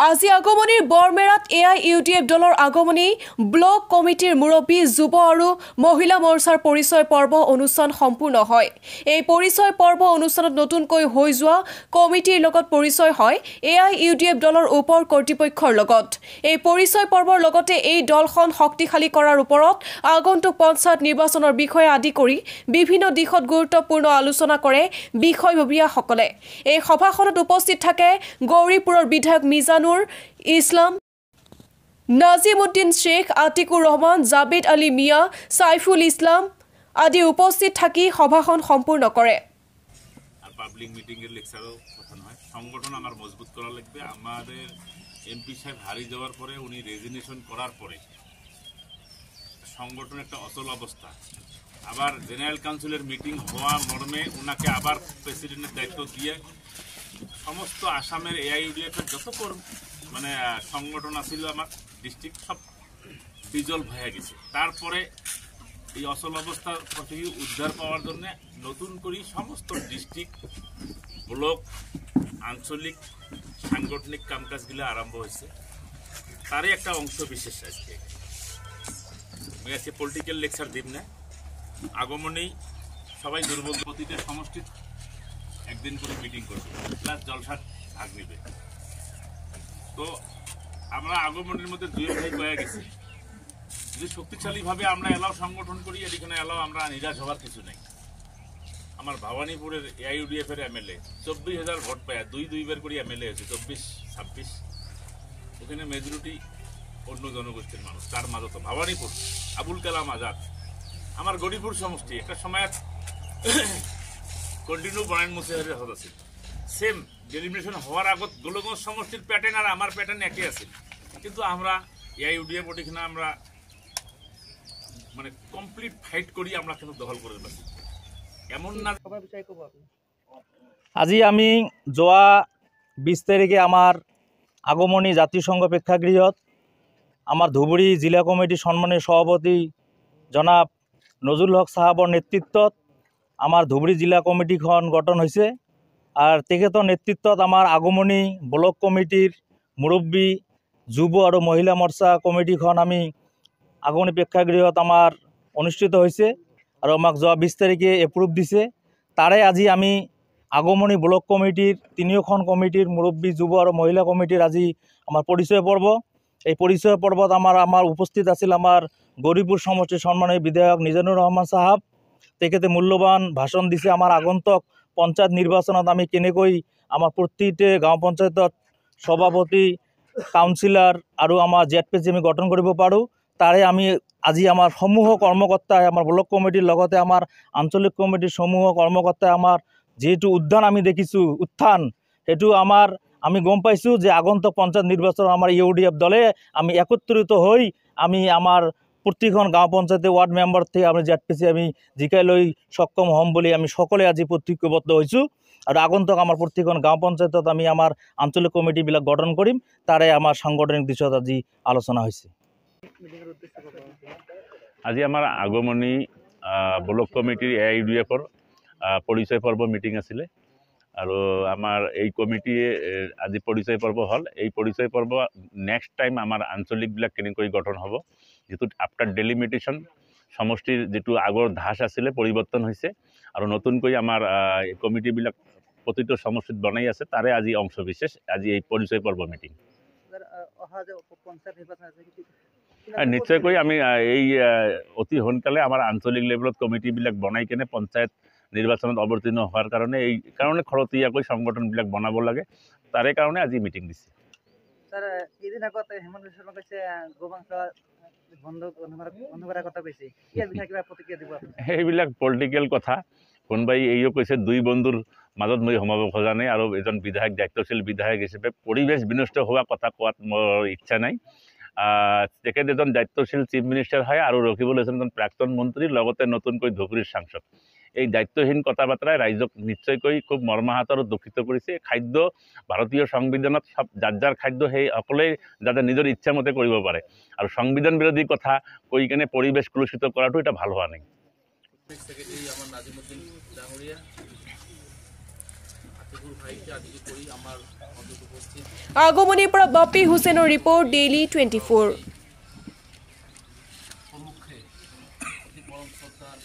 আজি আগমনীৰ বৰমেৰাত AIUDF দলৰ আগমনী block কমিটিৰ মুৰব্বী যুৱ আৰু মহিলা মৰ্চাৰ পৰিচয় পৰ্ব অনুষ্ঠান সম্পূৰ্ণ হয়। এই পৰিচয় পৰ্ব অনুষ্ঠানত নতুনকৈ হৈ যোৱা কমিটিৰ লগত পৰিচয় হয় AIUDF দলৰ ওপৰ কৰ্তৃপক্ষৰ লগত। এই পৰিচয় পৰ্বৰ লগতে এই দলখন শক্তিশালী কৰাৰ ওপৰত আগন্তুক পঞ্চায়ত নিৰ্বাচনৰ বিষয়ে আদি কৰি বিভিন্ন দিশত গুৰুত্বপূৰ্ণ আলোচনা কৰে বিষয়ববীয়াসকলে। এই সভাখনত উপস্থিত থাকে গৌৰীপুৰৰ বিধায়ক মিজানুৰ ইছলাম, নাজিমুদ্দিন শেখ, আতিকুৰ ৰহমান, জাবেদ আলী মিয়া, সাইফুল ইছলাম আদি উপস্থিত থাকি সভাখন সম্পূৰ্ণ কৰে। পাবলিক মিটিংয়ের লেকচারও কথা নয়, সংগঠন আমার মজবুত করা লাগবে। আমাদের এমপি সাহেব হারিয়ে যাওয়ার পরে উনি রেজিগনেশন করার পরে সংগঠন একটা অচল অবস্থা। আবার জেনারেল কাউন্সিলের মিটিং হওয়া মর্মে ওনাকে আবার প্রেসিডেন্টের দায়িত্ব দিয়ে সমস্ত আসামের AIUDF এর যত মানে সংগঠন আছিল আমার ডিস্ট্রিক্ট সব ডিজলভ হয়ে গেছে। তারপরে এই অচল অবস্থা থেকে উদ্ধার পাওয়ার জন্য নতুন করে সমস্ত ডিস্ট্রিক্ট ব্লক আঞ্চলিক সাংগঠনিক কামকাজগুলো আরম্ভ হয়েছে। তারই একটা অংশ বিশেষ আজকে আমি আজকে পলিটিক্যাল লেকচার দিব না। আগমনেই সবাই দুর্বল প্রতিটা সমষ্টির একদিন করে মিটিং করবে, প্লাস জলসার ভাগ নেবে। তো আমরা আগমনের মধ্যে দুই ভাই বয়ে গেছি, যদি শক্তিশালীভাবে আমরা এলাও সংগঠন করি এখানে এলাও আমরা নিরাশ হওয়ার কিছু নেই। আমার ভবানীপুরের AIUDF এর MLA 24,000 ভোট পায়, দুইবার করে MLA হয়েছে, 24-26। ওখানে মেজরিটি অন্য জনগোষ্ঠীর মানুষ। তার মাঝে তো ভবানীপুর আবুল কালাম আজাদ, আমার গরিপুর সমষ্টি একটা সময় কন্টিনিউ বনায়ন মুসিহারের হত আছে। সেম ডেলিমিনেশন হওয়ার আগত গোলগঞ্জ সমষ্টির প্যাটার্ন আর আমার প্যাটার্ন একই আছে, কিন্তু আমরা AIUDF ওটিখানে আমরা মানে কমপ্লিট ফাইট করি, আমরা কিন্তু দখল করে পাচ্ছি এমন না। আজি আমি যোৱা 20 তাৰিখে আমাৰ আগমনী জাতীয় সংঘ প্ৰেক্ষাগৃহত আমাৰ ধুবুৰী জিলা কমিটিৰ সন্মানীয় সভাপতি জনাব নজৰুল হক সাহাবৰ নেতৃত্বত আমাৰ ধুবুৰী জিলা কমিটিখন গঠন হৈছে। আৰ তেখেতৰ নেতৃত্বত আমাৰ আগমনী ব্লক কমিটিৰ মুৰব্বী যুৱ আৰু মহিলা মৰ্চা কমিটিখন আমি আগমনী প্ৰেক্ষাগৃহত আমাৰ অনুষ্ঠিত হৈছে আৰু আমাক যোৱা 20 তাৰিখে এপ্ৰুভ দিছে। তাৰে আজি আমি আগমনী ব্লক কমিটিৰ তিনিওখন কমিটিৰ মুৰব্বী যুৱ আৰু মহিলা কমিটিৰ আজি আমাৰ পৰিচয় পৰ্ব। এই পৰিচয় পৰ্বত আমাৰ উপস্থিত আছিল আমাৰ গৌৰীপুৰ সমষ্টিৰ সন্মানীয় বিধায়ক মিজানুৰ ৰহমান সাহাব। তেখেতে মূল্যৱান ভাষণ দিছে আমাৰ আগন্তুক পঞ্চায়ত নিৰ্বাচনত আমি কেনেকৈ আমাৰ প্ৰতিটো গাঁও পঞ্চায়তত সভাপতি, কাউন্সিলাৰ আৰু আমাৰ ZPC আমি গঠন কৰিব পাৰোঁ। তাৰে আমি আজি আমাৰ সমূহ কৰ্মকৰ্তাই আমাৰ ব্লক কমিটিৰ লগতে আমাৰ আঞ্চলিক কমিটিৰ সমূহ কৰ্মকৰ্তাই আমাৰ যেহেতু আমি দেখিছোঁ উত্থান, সেইটো আমি গম পাইছোঁ যে আগন্তুক পঞ্চায়ত নিৰ্বাচনত আমাৰ AIUDF দলে আমি একত্ৰিত হৈ আমি আমাৰ প্ৰতিখন গাঁও পঞ্চায়তে ওয়ার্ড মেম্বার থেকে আমি ZPC আমি জিকাই লৈ সক্ষম হ'ম বুলি আমি সকলে আজি প্ৰতিজ্ঞাবদ্ধ হৈছোঁ। আৰু আগন্তুক আমাৰ প্ৰতিখন গাঁও পঞ্চায়তত আমি আমাৰ আঞ্চলিক কমিটিবিলাক গঠন কৰিম। তাৰে আমাৰ সাংগঠনিক দিশত আজি আলোচনা হৈছে। আজি আমাৰ আগমনী ব্লক কমিটিৰ AIUDF পৰিচয় পৰ্ব মিটিং আছিলে আৰু আমাৰ এই কমিটিয়ে আজি পৰিচয় পৰ্ব হ'ল। এই পৰিচয় পৰ্ব নেক্সট টাইম আমাৰ আঞ্চলিকবিলাক কেনেকৈ গঠন হ'ব, যিটো আফটাৰ ডেলিমিটেশ্যন সমষ্টিৰ যিটো আগৰ ধাচ আছিলে পৰিৱৰ্তন হৈছে আৰু নতুনকৈ আমাৰ কমিটিবিলাক প্ৰতিটো সমষ্টিত বনাই আছে, তাৰে আজি অংশ বিশেষ আজি এই পৰিচয় পৰ্ব মিটিং। নিশ্চয়কৈ আমি এই অতি সোনকালে আমাৰ আঞ্চলিক লেভেলত কমিটিবিলাক বনাই কেনে পঞ্চায়ত নিৰ্বাচনত অৱতীৰ্ণ হোৱাৰ কাৰণে এই কাৰণে খৰতকীয়াকৈ সংগঠনবিলাক বনাব লাগে, তাৰে কাৰণে আজি মিটিং দিছে। স্যাৰ এদিন আগতে হেমন্ত বিশ্ব শৰ্মা কৈছে গোমাংস বন্ধ কৰাৰ কথা কৈছে, ইয়াৰ বিষয়ে কিবা প্ৰতিক্ৰিয়া দিব? সেইবিলাক পলিটিকেল কথা। কোনোবাই এইও কৈছে দুই বন্ধুৰ মাজত মই সোমাব খোজা নাই, আৰু এজন বিধায়ক দায়িত্বশীল বিধায়ক হিচাপে পৰিৱেশ বিনষ্ট হোৱা কথা কোৱাত মোৰ ইচ্ছা নাই। তেখেত এজন দায়িত্বশীল চিফ মিনিষ্টাৰ হয় আৰু ৰখিবুল হাছান এজন প্ৰাক্তন মন্ত্ৰী, লগতে নতুনকৈ ধুবুৰীৰ সাংসদ। এই দায়িত্বহীন কথা বাৰ্তাই ৰাইজক নিশ্চয়কৈ খুব মৰ্মাহত আৰু দুখিত কৰিছে। খাদ্য ভাৰতীয় সংবিধানত সব যাৰ খাদ্য সেই সকলেই যাতে নিজৰ ইচ্ছামতে কৰিব পাৰে, আৰু সংবিধান বিৰোধী কথা কৈ কেনে পৰিৱেশ কলুষিত কৰাটো এটা ভাল হোৱা নাই। আগমনিৰ পৰা বাপি হুছেইনৰ ৰিপৰ্ট ডেইলি 24।